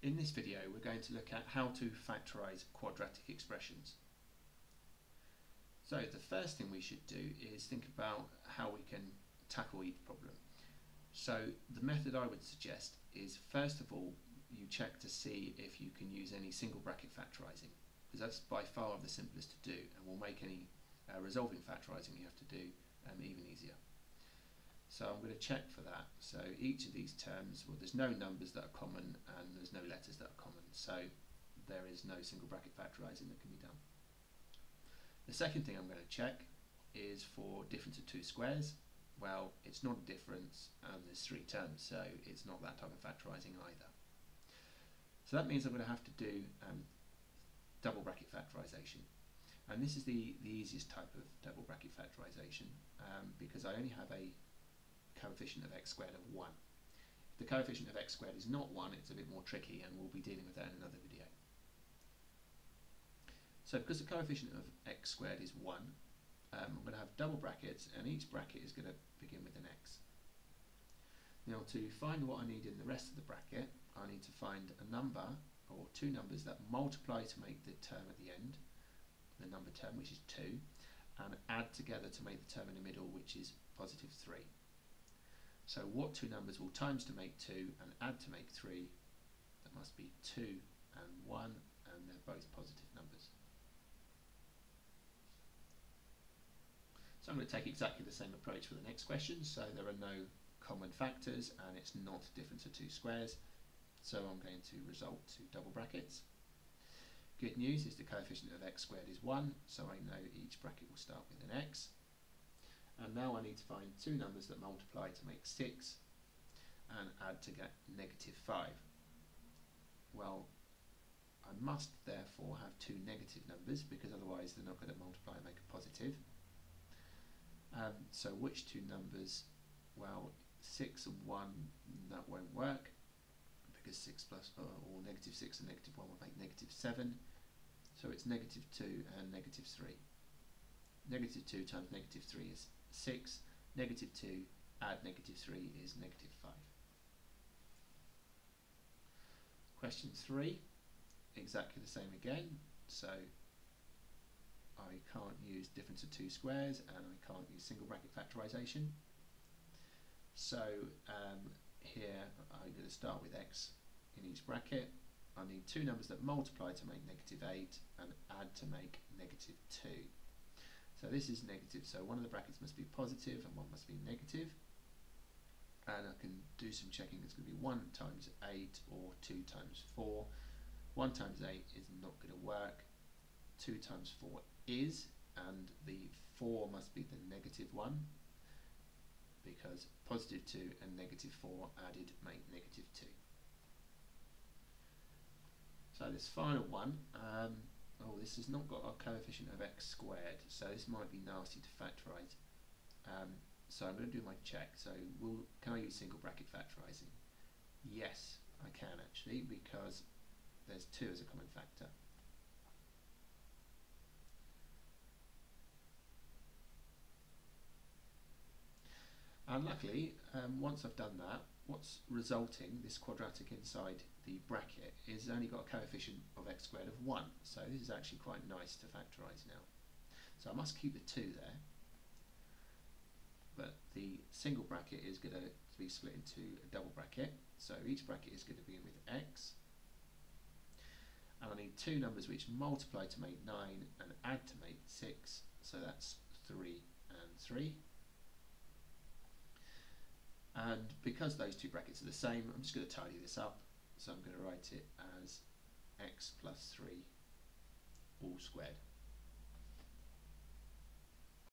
In this video we're going to look at how to factorise quadratic expressions. So the first thing we should do is think about how we can tackle each problem. So the method I would suggest is, first of all, you check to see if you can use any single bracket factorising, because that's by far the simplest to do and will make any resolving factorising you have to do even easier. So I'm going to check for that. So each of these terms, well, there's no numbers that are common and there's no letters that are common, so there is no single bracket factorising that can be done. The second thing I'm going to check is for difference of two squares. Well, it's not a difference and there's three terms, so it's not that type of factorising either. So that means I'm going to have to do double bracket factorisation. And this is the easiest type of double bracket factorisation because I only have a coefficient of x squared of 1. If the coefficient of x squared is not 1, it's a bit more tricky, and we'll be dealing with that in another video. So because the coefficient of x squared is 1, I'm going to have double brackets, and each bracket is going to begin with an x. Now, to find what I need in the rest of the bracket, I need to find a number, or two numbers, that multiply to make the term at the end, the number term, which is 2, and add together to make the term in the middle, which is positive 3. So what two numbers will times to make 2 and add to make 3? That must be 2 and 1, and they're both positive numbers. So I'm going to take exactly the same approach for the next question. So there are no common factors and it's not a difference of two squares, so I'm going to result to double brackets. Good news is the coefficient of x squared is 1, so I know each bracket will start with an x. And now I need to find two numbers that multiply to make 6 and add to get negative 5. Well, I must therefore have two negative numbers, because otherwise they're not going to multiply and make a positive. So which two numbers? Well, 6 and 1, that won't work, because 6 plus or negative 6 and negative 1 will make negative 7. So it's negative 2 and negative 3. Negative 2 times negative 3 is 6, negative 2 add negative 3 is negative 5. Question 3, exactly the same again, so I can't use difference of two squares and I can't use single bracket factorisation. So here I'm going to start with x in each bracket. I need two numbers that multiply to make negative 8 and add to make negative 2. So this is negative, so one of the brackets must be positive and one must be negative. And I can do some checking. It's going to be 1 times 8 or 2 times 4. 1 times 8 is not going to work. 2 times 4 is, and the 4 must be the negative one, because positive 2 and negative 4 added make negative 2. So this final one, oh, this has not got a coefficient of x squared, so this might be nasty to factorise. So I'm going to do my check. So can I use single bracket factorising? Yes, I can actually, because there's 2 as a common factor. And luckily, once I've done that, what's resulting, this quadratic inside the bracket, is only got a coefficient of x squared of 1. So this is actually quite nice to factorise now. So I must keep the 2 there. But the single bracket is going to be split into a double bracket. So each bracket is going to begin with x. And I need two numbers which multiply to make 9 and add to make 6. So that's 3 and 3. And because those two brackets are the same, I'm just going to tidy this up. So I'm going to write it as x plus 3 all squared.